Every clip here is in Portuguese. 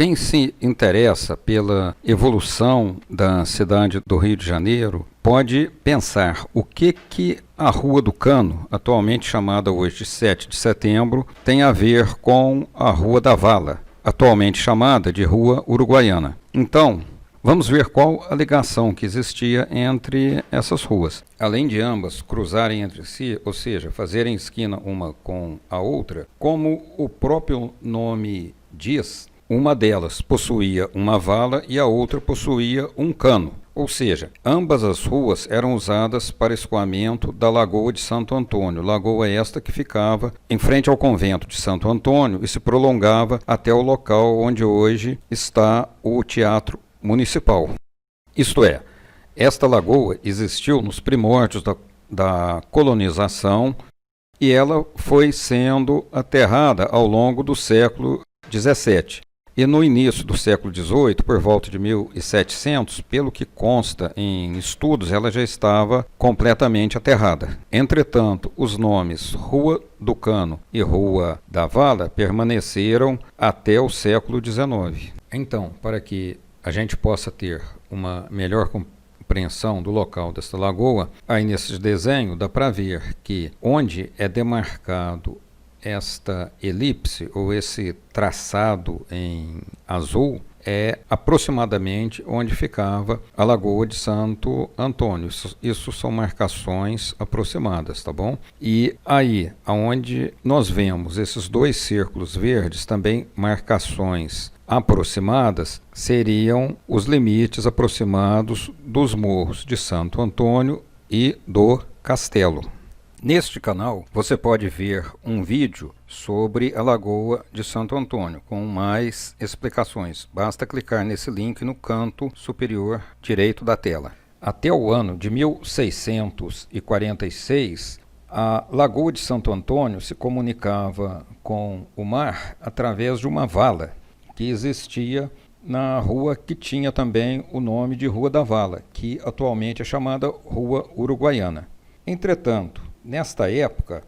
Quem se interessa pela evolução da cidade do Rio de Janeiro pode pensar o que a Rua do Cano, atualmente chamada hoje de 7 de Setembro, tem a ver com a Rua da Vala, atualmente chamada de Rua Uruguaiana. Então, vamos ver qual a ligação que existia entre essas ruas. Além de ambas cruzarem entre si, ou seja, fazerem esquina uma com a outra, como o próprio nome diz, uma delas possuía uma vala e a outra possuía um cano. Ou seja, ambas as ruas eram usadas para escoamento da Lagoa de Santo Antônio, lagoa esta que ficava em frente ao convento de Santo Antônio e se prolongava até o local onde hoje está o Teatro Municipal. Isto é, esta lagoa existiu nos primórdios da colonização e ela foi sendo aterrada ao longo do século XVII. E no início do século XVIII, por volta de 1700, pelo que consta em estudos, ela já estava completamente aterrada. Entretanto, os nomes Rua do Cano e Rua da Vala permaneceram até o século XIX. Então, para que a gente possa ter uma melhor compreensão do local desta lagoa, aí nesse desenho dá para ver que onde é demarcado esta elipse ou esse traçado em azul é aproximadamente onde ficava a Lagoa de Santo Antônio. Isso são marcações aproximadas, tá bom? E aí, aonde nós vemos esses dois círculos verdes, também marcações aproximadas, seriam os limites aproximados dos morros de Santo Antônio e do Castelo. Neste canal você pode ver um vídeo sobre a Lagoa de Santo Antônio com mais explicações. Basta clicar nesse link no canto superior direito da tela. Até o ano de 1646, a Lagoa de Santo Antônio se comunicava com o mar através de uma vala que existia na rua que tinha também o nome de Rua da Vala, que atualmente é chamada Rua Uruguaiana. Entretanto, nesta época,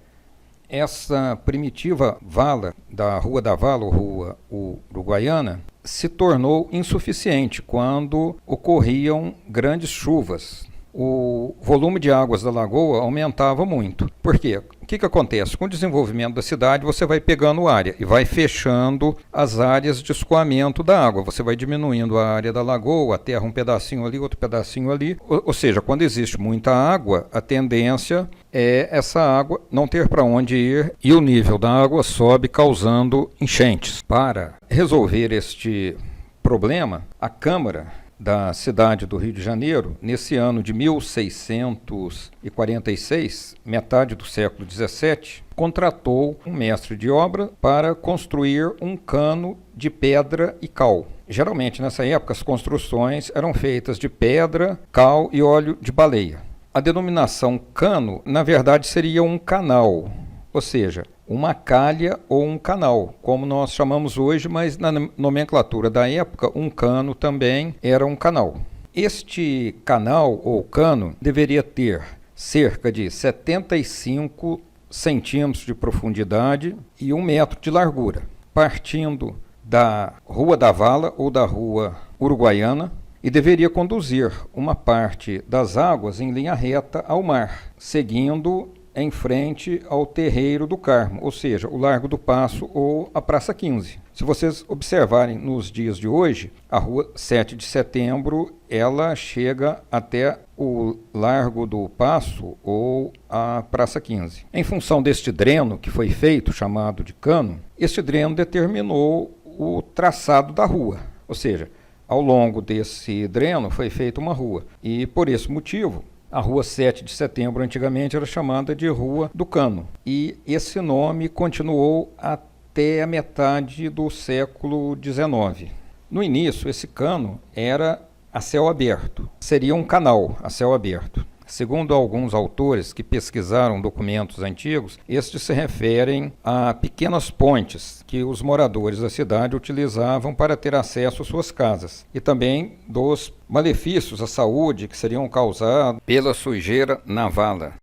essa primitiva vala da Rua da Vala, ou Rua Uruguaiana, se tornou insuficiente quando ocorriam grandes chuvas. O volume de águas da lagoa aumentava muito. Por quê? O que acontece? Com o desenvolvimento da cidade, você vai pegando área e vai fechando as áreas de escoamento da água. Você vai diminuindo a área da lagoa, a terra um pedacinho ali, outro pedacinho ali. Ou seja, quando existe muita água, a tendência é essa água não ter para onde ir e o nível da água sobe, causando enchentes. Para resolver este problema, a Câmara da cidade do Rio de Janeiro, nesse ano de 1646, metade do século XVII, contratou um mestre de obra para construir um cano de pedra e cal. Geralmente, nessa época, as construções eram feitas de pedra, cal e óleo de baleia. A denominação cano, na verdade, seria um canal, ou seja, uma calha ou um canal, como nós chamamos hoje, mas na nomenclatura da época, um cano também era um canal. Este canal ou cano deveria ter cerca de 75 centímetros de profundidade e 1 metro de largura, partindo da Rua da Vala ou da Rua Uruguaiana, e deveria conduzir uma parte das águas em linha reta ao mar, seguindo em frente ao Terreiro do Carmo, ou seja, o Largo do Paço ou a Praça 15. Se vocês observarem nos dias de hoje, a Rua 7 de Setembro, ela chega até o Largo do Paço ou a Praça 15. Em função deste dreno que foi feito, chamado de cano, este dreno determinou o traçado da rua, ou seja, ao longo desse dreno foi feita uma rua, e por esse motivo, a Rua 7 de Setembro, antigamente, era chamada de Rua do Cano. E esse nome continuou até a metade do século XIX. No início, esse cano era a céu aberto. Seria um canal a céu aberto. Segundo alguns autores que pesquisaram documentos antigos, estes se referem a pequenas pontes que os moradores da cidade utilizavam para ter acesso às suas casas, e também dos malefícios à saúde que seriam causados pela sujeira na vala.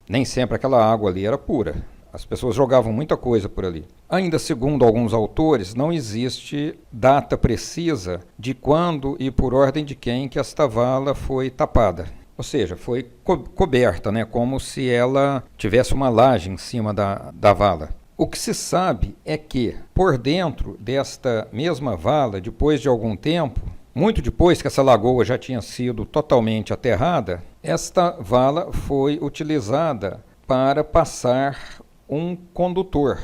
Nem sempre aquela água ali era pura. As pessoas jogavam muita coisa por ali. Ainda segundo alguns autores, não existe data precisa de quando e por ordem de quem que esta vala foi tapada. Ou seja, foi coberta, né, como se ela tivesse uma laje em cima da vala. O que se sabe é que, por dentro desta mesma vala, depois de algum tempo, muito depois que essa lagoa já tinha sido totalmente aterrada, esta vala foi utilizada para passar um condutor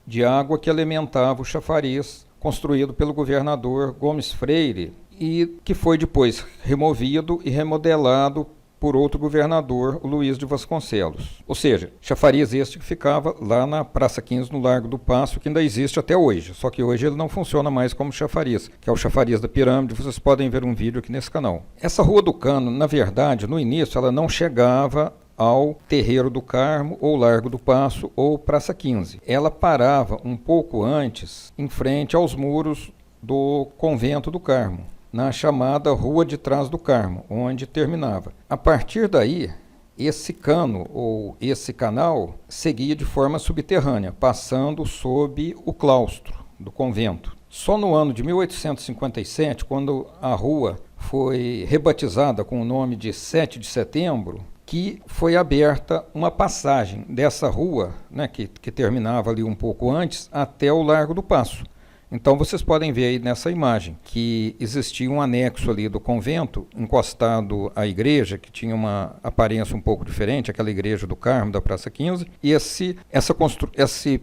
de água que alimentava o chafariz construído pelo governador Gomes Freire e que foi depois removido e remodelado por outro governador, o Luiz de Vasconcelos. Ou seja, chafariz este que ficava lá na Praça 15, no Largo do Paço, que ainda existe até hoje, só que hoje ele não funciona mais como chafariz, que é o chafariz da pirâmide. Vocês podem ver um vídeo aqui nesse canal. Essa Rua do Cano, na verdade, no início, ela não chegava ao Terreiro do Carmo, ou Largo do Paço, ou Praça 15. Ela parava um pouco antes, em frente aos muros do Convento do Carmo, na chamada Rua de Trás do Carmo, onde terminava. A partir daí, esse cano ou esse canal seguia de forma subterrânea, passando sob o claustro do convento. Só no ano de 1857, quando a rua foi rebatizada com o nome de 7 de Setembro, que foi aberta uma passagem dessa rua, né, que terminava ali um pouco antes, até o Largo do Paço. Então vocês podem ver aí nessa imagem que existia um anexo ali do convento, encostado à igreja, que tinha uma aparência um pouco diferente, aquela igreja do Carmo, da Praça 15, e esse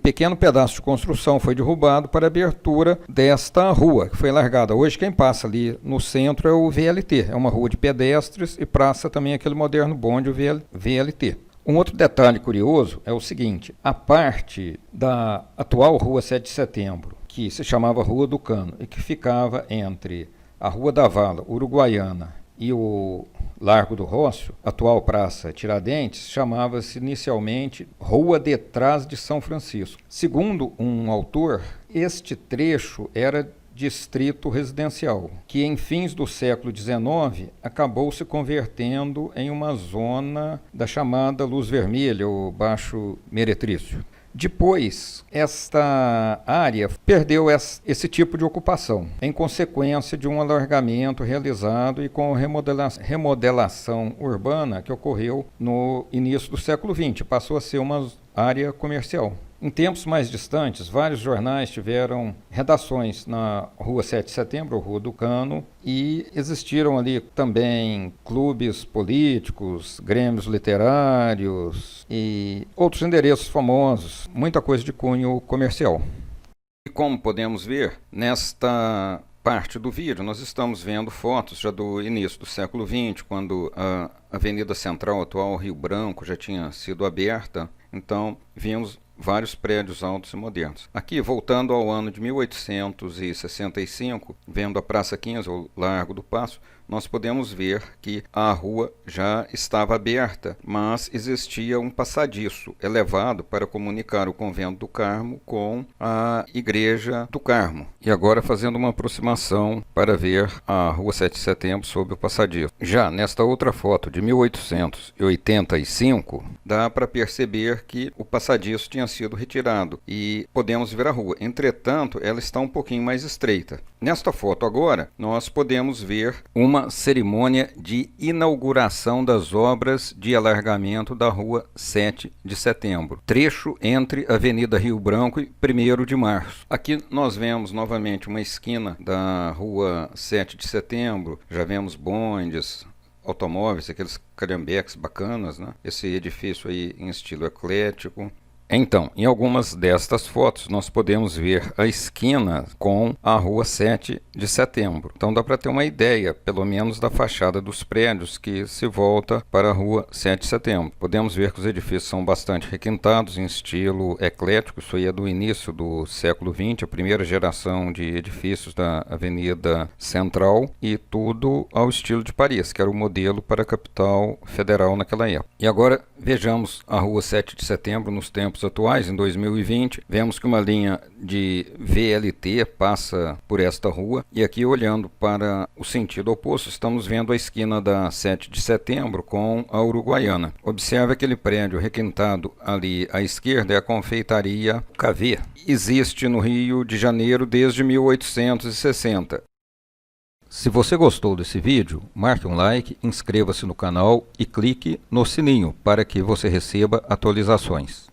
pequeno pedaço de construção foi derrubado para a abertura desta rua, que foi largada. Hoje quem passa ali no centro é o VLT, é uma rua de pedestres e praça também aquele moderno bonde, o VLT. Um outro detalhe curioso é o seguinte: a parte da atual Rua 7 de Setembro, que se chamava Rua do Cano e que ficava entre a Rua da Vala, Uruguaiana, e o Largo do Rócio, atual Praça Tiradentes, chamava-se inicialmente Rua de Trás de São Francisco. Segundo um autor, este trecho era distrito residencial, que em fins do século XIX acabou se convertendo em uma zona da chamada Luz Vermelha, ou Baixo Meretrício. Depois, esta área perdeu esse tipo de ocupação, em consequência de um alargamento realizado e com a remodelação urbana que ocorreu no início do século XX. Passou a ser uma área comercial. Em tempos mais distantes, vários jornais tiveram redações na Rua 7 de Setembro, ou Rua do Cano, e existiram ali também clubes políticos, grêmios literários e outros endereços famosos, muita coisa de cunho comercial. E como podemos ver, nesta parte do vídeo, nós estamos vendo fotos já do início do século XX, quando a Avenida Central, atual Rio Branco, já tinha sido aberta. Então, vimos vários prédios altos e modernos. Aqui, voltando ao ano de 1865, vendo a Praça 15, o Largo do Paço, nós podemos ver que a rua já estava aberta, mas existia um passadiço elevado para comunicar o Convento do Carmo com a Igreja do Carmo. E agora fazendo uma aproximação para ver a Rua 7 de Setembro sob o passadiço. Já nesta outra foto de 1885, dá para perceber que o passadiço tinha sido retirado e podemos ver a rua. Entretanto, ela está um pouquinho mais estreita. Nesta foto agora, nós podemos ver uma cerimônia de inauguração das obras de alargamento da Rua 7 de Setembro, trecho entre Avenida Rio Branco e 1º de Março. Aqui nós vemos novamente uma esquina da Rua 7 de Setembro, já vemos bondes, automóveis, aqueles calhambeques bacanas, né? Esse edifício aí em estilo eclético. Então, em algumas destas fotos, nós podemos ver a esquina com a Rua 7 de Setembro. Então dá para ter uma ideia, pelo menos, da fachada dos prédios que se volta para a Rua 7 de Setembro. Podemos ver que os edifícios são bastante requintados, em estilo eclético. Isso aí é do início do século XX, a primeira geração de edifícios da Avenida Central, e tudo ao estilo de Paris, que era o modelo para a capital federal naquela época. E agora vejamos a Rua 7 de Setembro nos tempos tempos atuais, em 2020, vemos que uma linha de VLT passa por esta rua, e aqui olhando para o sentido oposto, estamos vendo a esquina da 7 de setembro com a Uruguaiana. Observe aquele prédio requintado ali à esquerda, é a confeitaria KV. Existe no Rio de Janeiro desde 1860. Se você gostou desse vídeo, marque um like, inscreva-se no canal e clique no sininho para que você receba atualizações.